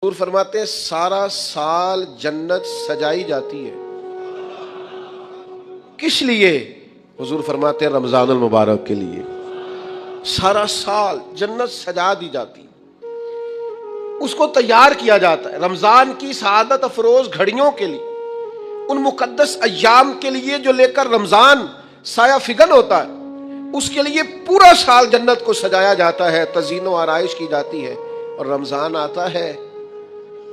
حضور فرماتے ہیں سارا سال جنت سجائی جاتی ہے، کس لیے؟ حضور فرماتے ہیں رمضان المبارک کے لیے سارا سال جنت سجا دی جاتی، اس کو تیار کیا جاتا ہے رمضان کی سعادت افروز گھڑیوں کے لیے، ان مقدس ایام کے لیے جو لے کر رمضان سایہ فگن ہوتا ہے، اس کے لیے پورا سال جنت کو سجایا جاتا ہے، تزئین و آرائش کی جاتی ہے، اور رمضان آتا ہے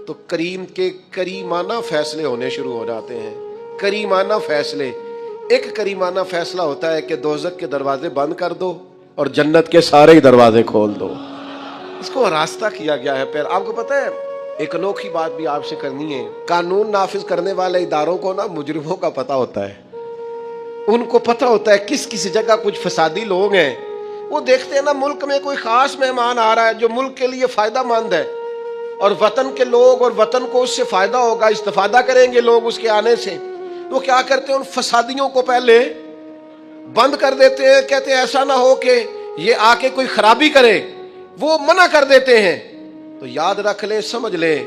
تو کریم کے کریمانہ فیصلے ہونے شروع ہو جاتے ہیں۔ کریمانہ فیصلے، ایک کریمانہ فیصلہ ہوتا ہے کہ دوزخ کے دروازے بند کر دو اور جنت کے سارے ہی دروازے کھول دو، اس کو راستہ کیا گیا ہے۔ پھر آپ کو پتہ ہے ایک انوکھی بات بھی آپ سے کرنی ہے، قانون نافذ کرنے والے اداروں کو نا مجرموں کا پتہ ہوتا ہے، ان کو پتہ ہوتا ہے کس کس جگہ کچھ فسادی لوگ ہیں، وہ دیکھتے ہیں نا ملک میں کوئی خاص مہمان آ رہا ہے جو ملک کے لیے فائدہ مند ہے اور وطن کے لوگ اور وطن کو اس سے فائدہ ہوگا، استفادہ کریں گے لوگ اس کے آنے سے، وہ کیا کرتے ہیں ان فسادیوں کو پہلے بند کر دیتے ہیں، کہتے ہیں ایسا نہ ہو کہ یہ آ کے کوئی خرابی کرے، وہ منع کر دیتے ہیں۔ تو یاد رکھ لیں، سمجھ لیں،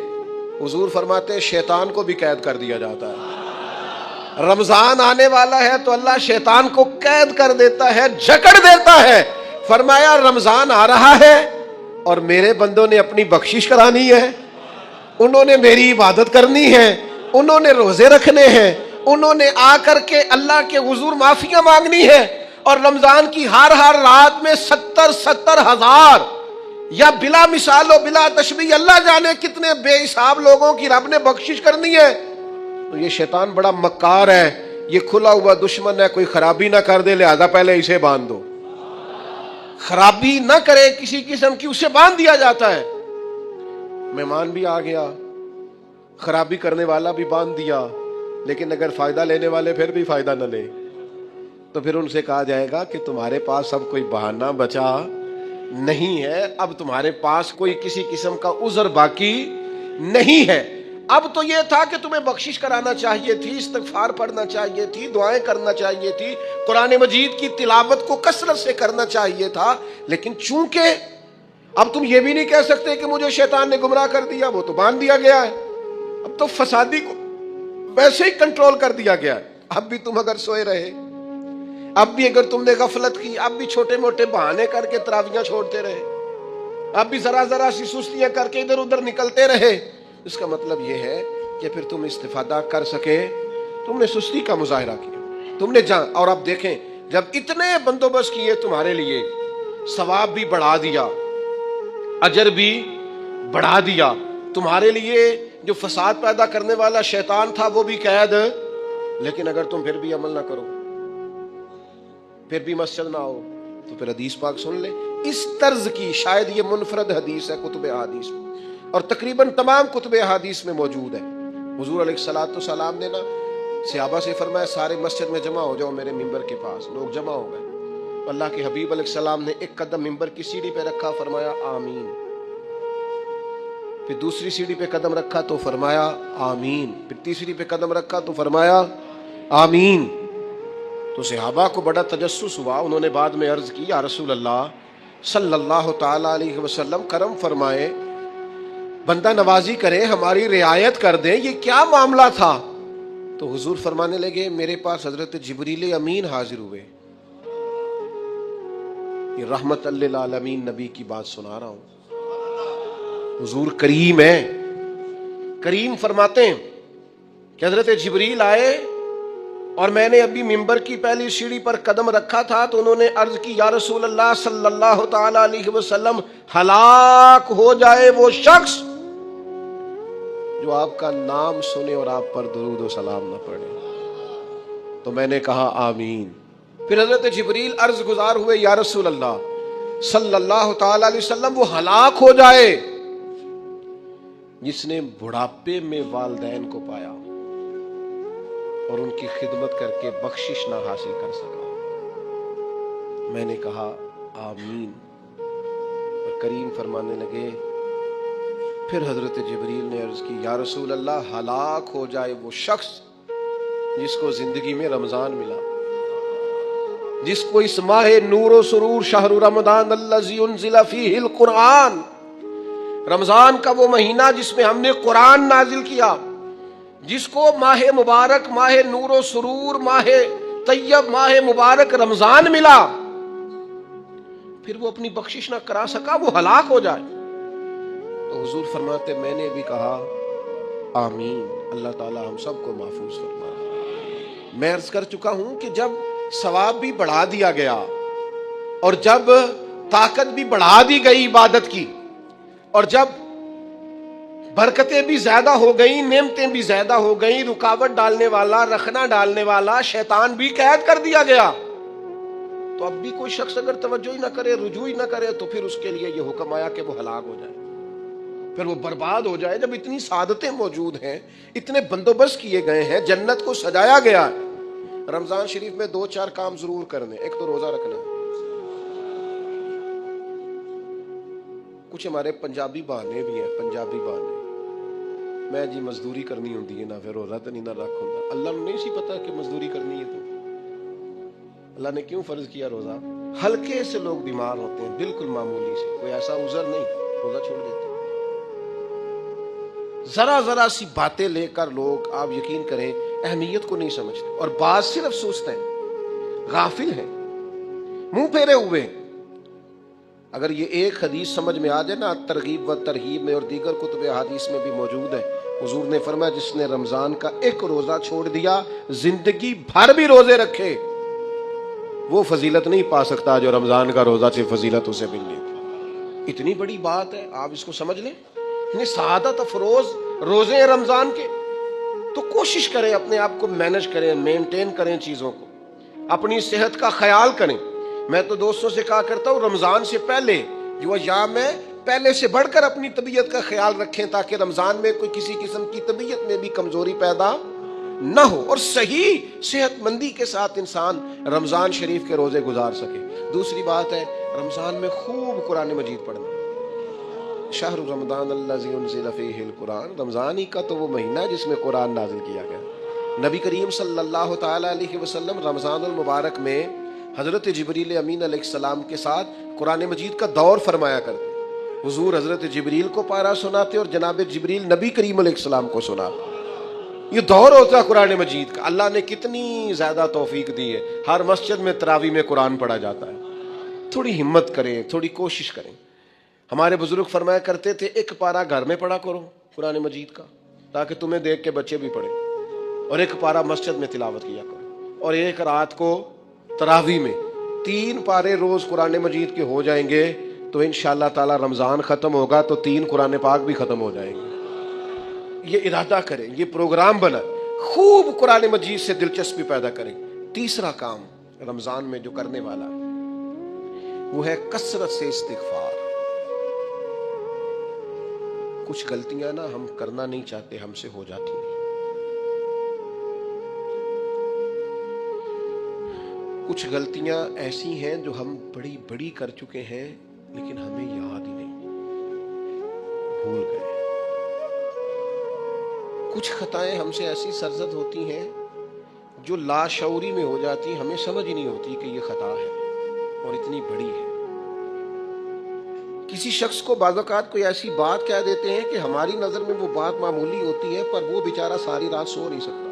حضور فرماتے ہیں شیطان کو بھی قید کر دیا جاتا ہے۔ رمضان آنے والا ہے تو اللہ شیطان کو قید کر دیتا ہے، جکڑ دیتا ہے، فرمایا رمضان آ رہا ہے اور میرے بندوں نے اپنی بخشش کرانی ہے، انہوں نے میری عبادت کرنی ہے، انہوں نے روزے رکھنے ہیں، انہوں نے آ کر کے اللہ کے حضور معافیاں مانگنی ہے، اور رمضان کی ہر رات میں 70 ہزار یا بلا مثال و بلا تشبیہ اللہ جانے کتنے بے حساب لوگوں کی رب نے بخشش کرنی ہے۔ تو یہ شیطان بڑا مکار ہے، یہ کھلا ہوا دشمن ہے، کوئی خرابی نہ کر دے لہذا پہلے اسے باندھ دو، خرابی نہ کرے کسی قسم کی، اسے باندھ دیا جاتا ہے۔ مہمان بھی آ گیا، خرابی کرنے والا بھی باندھ دیا، لیکن اگر فائدہ لینے والے پھر بھی فائدہ نہ لے تو پھر ان سے کہا جائے گا کہ تمہارے پاس اب کوئی بہانہ بچا نہیں ہے، اب تمہارے پاس کوئی کسی قسم کا عذر باقی نہیں ہے۔ اب تو یہ تھا کہ تمہیں بخشش کرانا چاہیے تھی، استغفار پڑھنا چاہیے تھی، دعائیں کرنا چاہیے تھی، قرآن مجید کی تلاوت کو کثرت سے کرنا چاہیے تھا، لیکن چونکہ اب تم یہ بھی نہیں کہہ سکتے کہ مجھے شیطان نے گمراہ کر دیا، وہ تو باندھ دیا گیا ہے، اب تو فسادی کو ویسے ہی کنٹرول کر دیا گیا ہے۔ اب بھی تم اگر سوئے رہے، اب بھی اگر تم نے غفلت کی، اب بھی چھوٹے موٹے بہانے کر کے تراویحاں چھوڑتے رہے، اب بھی ذرا ذرا سی سستیاں کر کے ادھر ادھر نکلتے رہے، اس کا مطلب یہ ہے کہ پھر تم استفادہ کر سکے، تم نے سستی کا مظاہرہ کیا، تم نے اور اب دیکھیں جب اتنے بندوبست کیے تمہارے لیے، ثواب بھی بڑھا دیا، اجر بھی بڑھا دیا، تمہارے لیے جو فساد پیدا کرنے والا شیطان تھا وہ بھی قید، لیکن اگر تم پھر بھی عمل نہ کرو، پھر بھی مسجد نہ آؤ، تو پھر حدیث پاک سن لے اس طرز کی، شاید یہ منفرد حدیث ہے کتب احادیث میں، اور تقریباً تمام کتب احادیث میں موجود ہے۔ حضور علیہ الصلوۃ والسلام نے نا صحابہ سے فرمایا سارے مسجد میں جمع ہو جاؤ میرے ممبر کے پاس، لوگ جمع ہو گئے، اللہ کے حبیب علیہ السلام نے ایک قدم ممبر کی سیڑھی پہ رکھا، فرمایا آمین، پھر دوسری سیڑھی پہ قدم رکھا تو فرمایا آمین، پھر تیسری پہ قدم رکھا تو فرمایا آمین۔ تو صحابہ کو بڑا تجسس ہوا، انہوں نے بعد میں عرض کی یا رسول اللہ صلی اللہ تعالی علیہ وسلم کرم فرمائے، بندہ نوازی کرے، ہماری رعایت کر دیں، یہ کیا معاملہ تھا؟ تو حضور فرمانے لگے میرے پاس حضرت جبریل امین حاضر ہوئے، یہ رحمت للعالمین نبی کی بات سنا رہا ہوں، حضور کریم ہے، کریم فرماتے ہیں کہ حضرت جبریل آئے اور میں نے ابھی ممبر کی پہلی سیڑھی پر قدم رکھا تھا تو انہوں نے عرض کی یا رسول اللہ صلی اللہ تعالی علیہ وسلم ہلاک ہو جائے وہ شخص جو آپ کا نام سنے اور آپ پر درود و سلام نہ پڑھے، تو میں نے کہا آمین۔ پھر حضرت جبریل عرض گزار ہوئے یا رسول اللہ صلی اللہ تعالی علیہ وسلم وہ ہلاک ہو جائے جس نے بڑھاپے میں والدین کو پایا اور ان کی خدمت کر کے بخشش نہ حاصل کر سکا، میں نے کہا آمین، اور کریم فرمانے لگے پھر حضرت جبریل نے عرض کی یا رسول اللہ ہلاک ہو جائے وہ شخص جس کو زندگی میں رمضان ملا، جس کو اس ماہ نور و سرور شہر رمضان الذی انزل فیہ القرآن رمضان کا وہ مہینہ جس میں ہم نے قرآن نازل کیا، جس کو ماہ مبارک، ماہ نور و سرور، ماہ طیب، ماہ مبارک رمضان ملا، پھر وہ اپنی بخشش نہ کرا سکا، وہ ہلاک ہو جائے۔ تو حضور فرماتے میں نے بھی کہا آمین، اللہ تعالی ہم سب کو محفوظ فرمائے۔ میں عرض کر چکا ہوں کہ جب ثواب بھی بڑھا دیا گیا اور جب طاقت بھی بڑھا دی گئی عبادت کی، اور جب برکتیں بھی زیادہ ہو گئیں، نعمتیں بھی زیادہ ہو گئیں، رکاوٹ ڈالنے والا، رخنا ڈالنے والا شیطان بھی قید کر دیا گیا، تو اب بھی کوئی شخص اگر توجہ ہی نہ کرے، رجوع ہی نہ کرے، تو پھر اس کے لیے یہ حکم آیا کہ وہ ہلاک ہو جائے، پھر وہ برباد ہو جائے۔ جب اتنی سعادتیں موجود ہیں، اتنے بندوبست کیے گئے ہیں، جنت کو سجایا گیا ہے، رمضان شریف میں 2-4 کام ضرور کرنے۔ ایک تو روزہ رکھنا ہے۔ کچھ ہمارے پنجابی بہانے بھی ہیں، پنجابی بہانے، میں جی مزدوری کرنی ہوندی ہے نا، پھر روزہ تو نہیں نہ رکھ ہوندا۔ اللہ نے نہیں سی پتا کہ مزدوری کرنی ہے، تو اللہ نے کیوں فرض کیا روزہ؟ ہلکے سے لوگ بیمار ہوتے ہیں، بالکل معمولی سے، کوئی ایسا عذر نہیں، روزہ چھوڑ دیتے ہیں۔ ذرا سی باتیں لے کر لوگ، آپ یقین کریں، اہمیت کو نہیں سمجھتے، اور بعض صرف سوچتے ہیں، غافل ہیں، منہ پھیرے ہوئے ہیں۔ اگر یہ ایک حدیث سمجھ میں آ جائے نا، ترغیب و ترہیب میں اور دیگر کتب احادیث میں بھی موجود ہے، حضور نے فرمایا جس نے رمضان کا ایک روزہ چھوڑ دیا، زندگی بھر بھی روزے رکھے، وہ فضیلت نہیں پا سکتا جو رمضان کا روزہ سے فضیلت اسے ملنی تھی۔ اتنی بڑی بات ہے، آپ اس کو سمجھ لیں، اتنے سعادت افروز روزے ہیں رمضان کے۔ تو کوشش کریں، اپنے آپ کو مینج کریں، مینٹین کریں چیزوں کو، اپنی صحت کا خیال کریں۔ میں تو دوستوں سے کہا کرتا ہوں، رمضان سے پہلے جو ایام ہے، پہلے سے بڑھ کر اپنی طبیعت کا خیال رکھیں، تاکہ رمضان میں کوئی کسی قسم کی طبیعت میں بھی کمزوری پیدا نہ ہو، اور صحیح صحت مندی کے ساتھ انسان رمضان شریف کے روزے گزار سکے۔ دوسری بات ہے، رمضان میں خوب قرآن مجید پڑھنا۔ شہر رمضان الذی انزل فیہ القرآن، رمضان ہی کا تو وہ مہینہ ہے جس میں قرآن نازل کیا گیا۔ نبی کریم صلی اللہ تعالی علیہ وسلم رمضان المبارک میں حضرت جبریل امین علیہ السلام کے ساتھ قرآن مجید کا دور فرمایا کرتے۔ حضور حضرت جبریل کو پارہ سناتے اور جناب جبریل نبی کریم علیہ السلام کو سناتے۔ یہ دور ہوتا ہے قرآن مجید کا۔ اللہ نے کتنی زیادہ توفیق دی ہے، ہر مسجد میں تراویح میں قرآن پڑھا جاتا ہے۔ تھوڑی ہمت کریں، تھوڑی کوشش کریں۔ ہمارے بزرگ فرمایا کرتے تھے، ایک پارہ گھر میں پڑھا کرو قرآن مجید کا، تاکہ تمہیں دیکھ کے بچے بھی پڑھیں، اور ایک پارہ مسجد میں تلاوت کیا کرو، اور ایک رات کو تراویح میں 3 پارے روز قرآن مجید کے ہو جائیں گے، تو انشاءاللہ تعالی رمضان ختم ہوگا تو 3 قرآن پاک بھی ختم ہو جائیں گے۔ یہ ارادہ کریں، یہ پروگرام بنا، خوب قرآن مجید سے دلچسپی پیدا کریں۔ تیسرا کام رمضان میں جو کرنے والا ہے وہ ہے کثرت سے استغفار۔ کچھ غلطیاں نا ہم کرنا نہیں چاہتے، ہم سے ہو جاتی ہیں۔ کچھ غلطیاں ایسی ہیں جو ہم بڑی بڑی کر چکے ہیں، لیکن ہمیں یاد ہی نہیں، بھول گئے۔ کچھ خطائیں ہم سے ایسی سرزد ہوتی ہیں جو لاشعوری میں ہو جاتی ہیں، ہمیں سمجھ ہی نہیں ہوتی کہ یہ خطا ہے اور اتنی بڑی ہے۔ کسی شخص کو بعض اوقات کوئی ایسی بات کہہ دیتے ہیں کہ ہماری نظر میں وہ بات معمولی ہوتی ہے، پر وہ بیچارہ ساری رات سو نہیں سکتا۔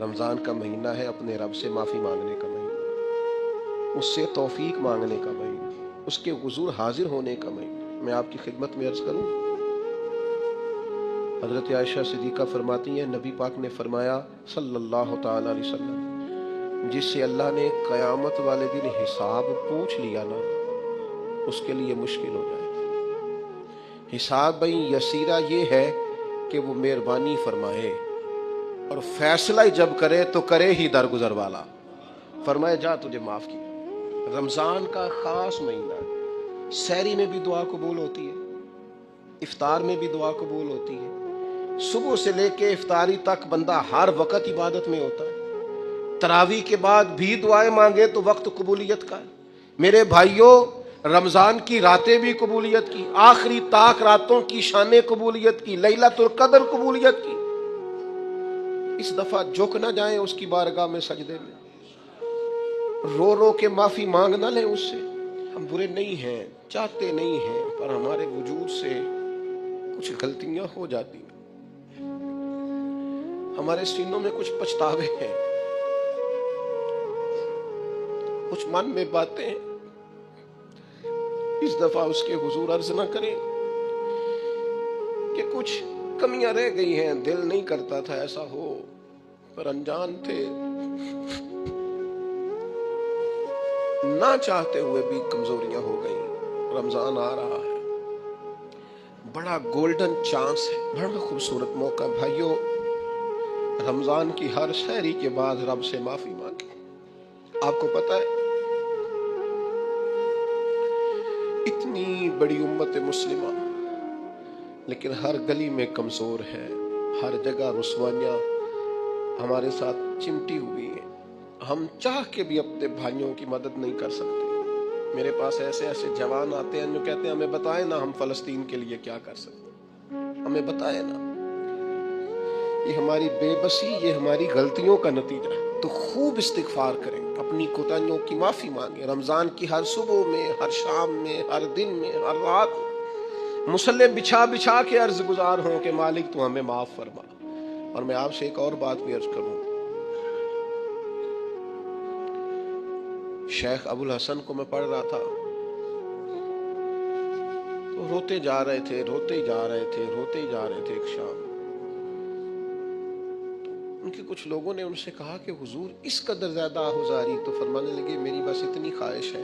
رمضان کا مہینہ ہے اپنے رب سے معافی مانگنے کا مہینہ، اس سے توفیق مانگنے کا مہینہ، اس کے حضور حاضر ہونے کا مہینہ۔ میں آپ کی خدمت میں عرض کروں، حضرت عائشہ صدیقہ فرماتی ہیں، نبی پاک نے فرمایا صلی اللہ تعالی علیہ وسلم، جس سے اللہ نے قیامت والے دن حساب پوچھ لیا نا، اس کے لیے مشکل ہو جائے۔ حساب بھئی یسیرہ یہ ہے کہ وہ مہربانی فرمائے اور فیصلہ جب کرے تو کرے ہی درگزر والا، فرمائے جا تجھے معاف کیا۔ رمضان کا خاص مہینہ ہے، سحری میں بھی دعا قبول ہوتی ہے، افطار میں بھی دعا قبول ہوتی ہے، صبح سے لے کے افطاری تک بندہ ہر وقت عبادت میں ہوتا ہے۔ تراویح کے بعد بھی دعائیں مانگے تو وقت قبولیت کا ہے۔ میرے بھائیوں، رمضان کی راتیں بھی قبولیت کی، آخری طاق راتوں کی شان قبولیت کی، لیلۃ القدر قبولیت کی۔ اس دفعہ جھک نہ جائیں اس کی بارگاہ میں سجدے میں، رو رو کے معافی مانگ نہ لیں اس سے۔ ہم برے نہیں ہیں، چاہتے نہیں ہیں پر ہمارے وجود سے کچھ غلطیاں ہو جاتی ہیں، ہمارے سینوں میں کچھ پچھتاوے ہیں، کچھ من میں باتیں ہیں، اس دفعہ اس کے حضور عرض نہ کریں کہ کچھ کمیاں رہ گئی ہیں، دل نہیں کرتا تھا ایسا ہو پر انجان تھے، نہ چاہتے ہوئے بھی کمزوریاں ہو گئیں۔ رمضان آ رہا ہے، بڑا گولڈن چانس ہے، بڑا خوبصورت موقع۔ بھائیو، رمضان کی ہر سحری کے بعد رب سے معافی مانگے۔ آپ کو پتہ ہے اتنی بڑی امت مسلمہ لیکن ہر گلی میں کمزور ہے، ہر جگہ رسوائیاں ہمارے ساتھ چمٹی ہوئی ہیں، ہم چاہ کے بھی اپنے بھائیوں کی مدد نہیں کر سکتے۔ میرے پاس ایسے جوان آتے ہیں جو کہتے ہیں ہمیں بتائیں نا ہم فلسطین کے لیے کیا کر سکتے، ہمیں بتائیں نا۔ یہ ہماری بے بسی، یہ ہماری غلطیوں کا نتیجہ ہے۔ تو خوب استغفار کریں، اپنی کوتاہیوں کی معافی مانگیں۔ رمضان کی ہر صبح میں، ہر شام میں، ہر دن میں، ہر رات مصلی بچھا بچھا کے عرض گزار ہوں کہ مالک تو ہمیں معاف فرما۔ اور میں آپ سے ایک اور بات بھی عرض کروں، شیخ ابو الحسن کو میں پڑھ رہا تھا تو روتے جا رہے تھے ایک شام ان کے کچھ لوگوں نے ان سے کہا کہ حضور اس قدر زیادہ آہوزاری؟ تو فرمانے لگے میری بس اتنی خواہش ہے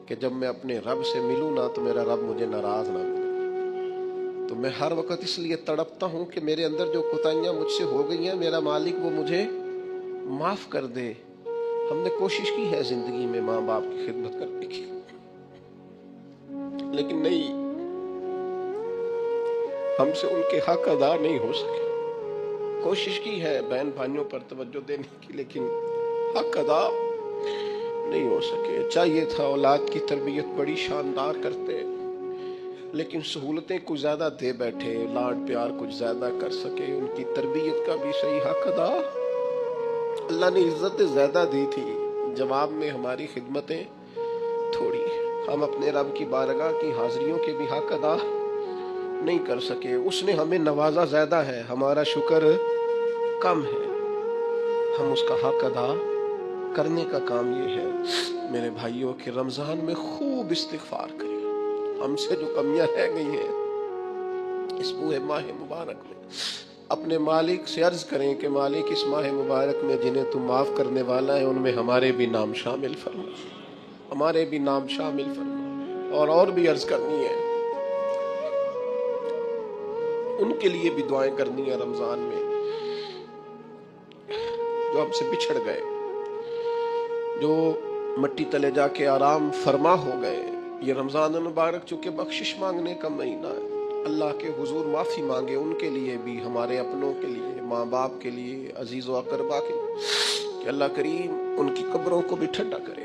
کہ جب میں اپنے رب سے ملوں نا تو میرا رب مجھے ناراض نہ ملے۔ تو میں ہر وقت اس لیے تڑپتا ہوں کہ میرے اندر جو کوتاہیاں مجھ سے ہو گئی ہیں میرا مالک وہ مجھے معاف کر دے۔ ہم نے کوشش کی ہے زندگی میں ماں باپ کی خدمت کرنے کی، لیکن نہیں، ہم سے ان کے حق ادا نہیں ہو سکے۔ کوشش کی ہے بہن بھائیوں پر توجہ دینے کی، لیکن حق ادا نہیں ہو سکے۔ چاہیے تھا اولاد کی تربیت بڑی شاندار کرتے، لیکن سہولتیں کچھ زیادہ دے بیٹھے، لاڈ پیار کچھ زیادہ کر سکے، ان کی تربیت کا بھی صحیح حق ادا۔ اللہ نے عزت زیادہ دی تھی، جواب میں ہماری خدمتیں تھوڑی، ہم اپنے رب کی بارگاہ کی حاضریوں کے بھی حق ادا نہیں کر سکے۔ اس نے ہمیں نوازا زیادہ ہے، ہمارا شکر کم ہے، ہم اس کا حق ادا کرنے کا کام یہ ہے۔ میرے بھائیوں کہ رمضان میں خوب استغفار کریں، ہم سے جو کمیاں رہ گئی ہیں اس پورے ماہ مبارک میں اپنے مالک سے عرض کریں کہ مالک اس ماہ مبارک میں جنہیں تم معاف کرنے والا ہے ان میں ہمارے بھی نام شامل فرما، ہمارے بھی نام شامل فرما۔ اور بھی عرض کرنی ہے، ان کے لیے بھی دعائیں کرنی ہے رمضان میں جو ہم سے بچھڑ گئے، جو مٹی تلے جا کے آرام فرما ہو گئے۔ یہ رمضان المبارک چونکہ بخشش مانگنے کا مہینہ ہے، اللہ کے حضور معافی مانگے ان کے لیے بھی، ہمارے اپنوں کے لیے، ماں باپ کے لیے، عزیز و اقربا کے لیے، کہ اللہ کریم ان کی قبروں کو بھی ٹھنڈا کرے،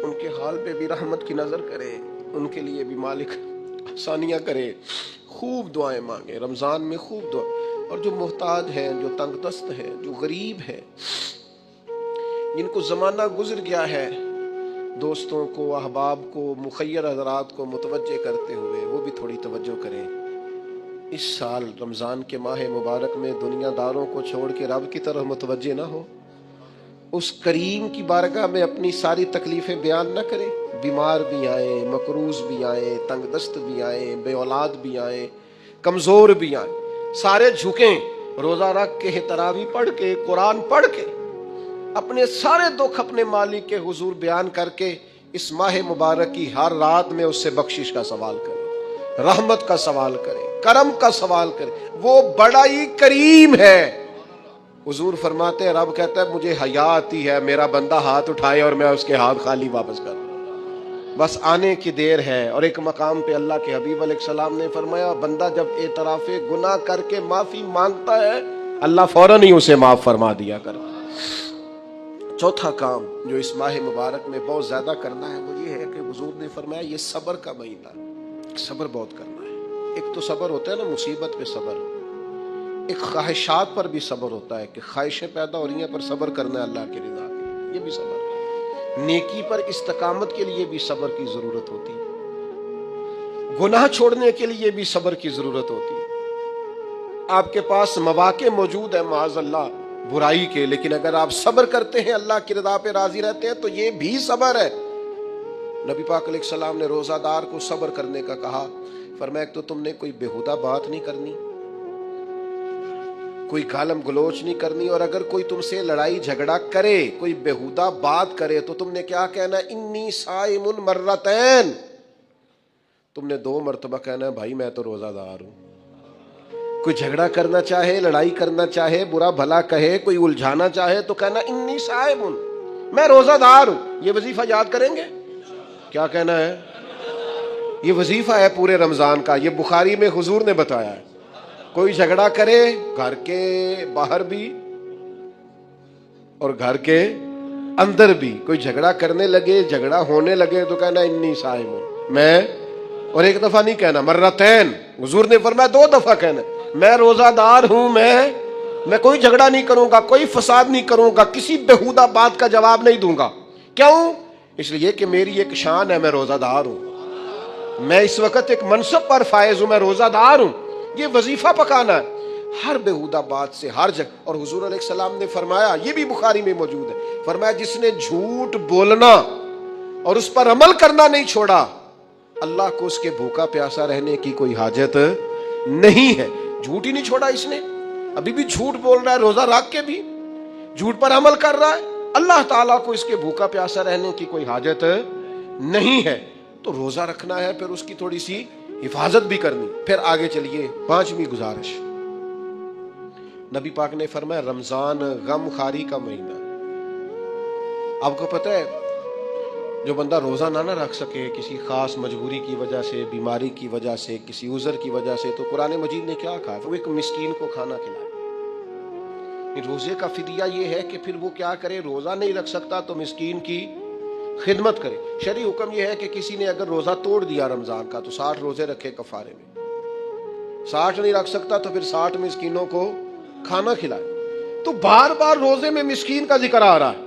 ان کے حال پہ بھی رحمت کی نظر کرے، ان کے لیے بھی مالک آسانیاں کرے۔ خوب دعائیں مانگے رمضان میں، خوب دعا۔ اور جو محتاج ہیں، جو تنگ دست ہیں، جو غریب ہیں، جن کو زمانہ گزر گیا ہے، دوستوں کو، احباب کو، مخیر حضرات کو متوجہ کرتے ہوئے وہ بھی تھوڑی توجہ کریں۔ اس سال رمضان کے ماہ مبارک میں دنیا داروں کو چھوڑ کے رب کی طرف متوجہ نہ ہو، اس کریم کی بارگاہ میں اپنی ساری تکلیفیں بیان نہ کریں۔ بیمار بھی آئیں، مقروض بھی آئیں، تنگ دست بھی آئیں، بے اولاد بھی آئیں، کمزور بھی آئیں، سارے جھکیں، روزہ رکھ کے، تراویح پڑھ کے، قرآن پڑھ کے، اپنے سارے دکھ اپنے مالک کے حضور بیان کر کے اس ماہ مبارک کی ہر رات میں اس سے بخشش کا سوال کریں، رحمت کا سوال کریں، کرم کا سوال کریں۔ وہ بڑا ہی کریم ہے۔ حضور فرماتے ہیں، رب کہتا ہے مجھے حیا آتی ہے میرا بندہ ہاتھ اٹھائے اور میں اس کے ہاتھ خالی واپس کر دوں، بس آنے کی دیر ہے۔ اور ایک مقام پہ اللہ کے حبیب علیہ السلام نے فرمایا، بندہ جب اعتراف گناہ کر کے معافی مانگتا ہے اللہ فوراً ہی اسے معاف فرما دیا کرتا۔ چوتھا کام جو اس ماہ مبارک میں بہت زیادہ کرنا ہے وہ یہ ہے کہ حضور نے فرمایا یہ صبر کا مہینہ، صبر بہت کرنا ہے۔ ایک تو صبر ہوتا ہے نا مصیبت پہ صبر، ایک خواہشات پر بھی صبر ہوتا ہے کہ خواہشیں پیدا ہو رہی ہیں پر صبر کرنا ہے اللہ کی رضا کے، یہ بھی صبر ہے۔ نیکی پر استقامت کے لیے بھی صبر کی ضرورت ہوتی ہے، گناہ چھوڑنے کے لیے بھی صبر کی ضرورت ہوتی ہے۔ آپ کے پاس مواقع موجود ہیں معاذ اللہ برائی کے، لیکن اگر آپ صبر کرتے ہیں، اللہ کی رضا پہ راضی رہتے ہیں، تو یہ بھی صبر ہے۔ نبی پاک علیہ السلام نے روزہ دار کو صبر کرنے کا کہا، فرمایا تو تم نے کوئی بیہودہ بات نہیں کرنی، کوئی گالم گلوچ نہیں کرنی، اور اگر کوئی تم سے لڑائی جھگڑا کرے، کوئی بیہودہ بات کرے، تو تم نے کیا کہنا؟ انی صائم مرتین، تم نے 2 مرتبہ کہنا ہے بھائی میں تو روزہ دار ہوں۔ کوئی جھگڑا کرنا چاہے، لڑائی کرنا چاہے، برا بھلا کہے، کوئی الجھانا چاہے، تو کہنا انی صائم، میں روزہ دار ہوں۔ یہ وظیفہ یاد کریں گے؟ کیا کہنا ہے؟ یہ وظیفہ ہے پورے رمضان کا، یہ بخاری میں حضور نے بتایا ہے۔ کوئی جھگڑا کرے گھر کے باہر بھی اور گھر کے اندر بھی، کوئی جھگڑا کرنے لگے، جھگڑا ہونے لگے، تو کہنا انی صائم ہوں، میں، اور 1 دفعہ نہیں کہنا، مرتین، حضور نے فرمایا 2 دفعہ کہنا، میں روزہ دار ہوں، میں کوئی جھگڑا نہیں کروں گا، کوئی فساد نہیں کروں گا، کسی بیہودہ بات کا جواب نہیں دوں گا۔ کیوں؟ اس لیے کہ میری ایک شان ہے، میں روزہ دار ہوں، میں اس وقت ایک منصب پر فائز ہوں، میں روزہ دار ہوں۔ یہ وظیفہ پکانا ہے ہر بیہودہ بات سے، ہر جگہ۔ اور حضور علیہ السلام نے فرمایا، یہ بھی بخاری میں موجود ہے، فرمایا جس نے جھوٹ بولنا اور اس پر عمل کرنا نہیں چھوڑا، اللہ کو اس کے بھوکا پیاسا رہنے کی کوئی حاجت نہیں ہے۔ جھوٹ ہی نہیں چھوڑا اس نے، ابھی بھی جھوٹ بول رہا ہے، روزہ رکھ کے بھی جھوٹ پر عمل کر رہا ہے، اللہ تعالیٰ کو اس کے بھوکا پیاسا رہنے کی کوئی حاجت نہیں ہے۔ تو روزہ رکھنا ہے، پھر اس کی تھوڑی سی حفاظت بھی کرنی۔ پھر آگے چلیے، 5ویں گزارش، نبی پاک نے فرمایا رمضان غم خاری کا مہینہ۔ آپ کو پتہ ہے جو بندہ روزہ نہ رکھ سکے کسی خاص مجبوری کی وجہ سے، بیماری کی وجہ سے، کسی عذر کی وجہ سے، تو قرآن مجید نے کیا کہا؟ وہ ایک مسکین کو کھانا کھلائے۔ روزے کا فدیہ یہ ہے کہ پھر وہ کیا کرے؟ روزہ نہیں رکھ سکتا تو مسکین کی خدمت کرے۔ شرعی حکم یہ ہے کہ کسی نے اگر روزہ توڑ دیا رمضان کا تو 60 روزے رکھے کفارے میں، 60 نہیں رکھ سکتا تو پھر 60 مسکینوں کو کھانا کھلائے۔ تو بار بار روزے میں مسکین کا ذکر آ رہا ہے۔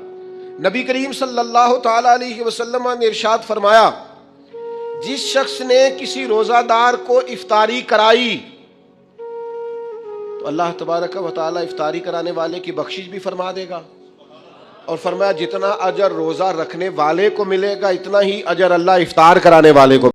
نبی کریم صلی اللہ تعالی علیہ وسلم نے ارشاد فرمایا، جس شخص نے کسی روزہ دار کو افطاری کرائی تو اللہ تبارک و تعالی افطاری کرانے والے کی بخشش بھی فرما دے گا، اور فرمایا جتنا اجر روزہ رکھنے والے کو ملے گا اتنا ہی اجر اللہ افطار کرانے والے کو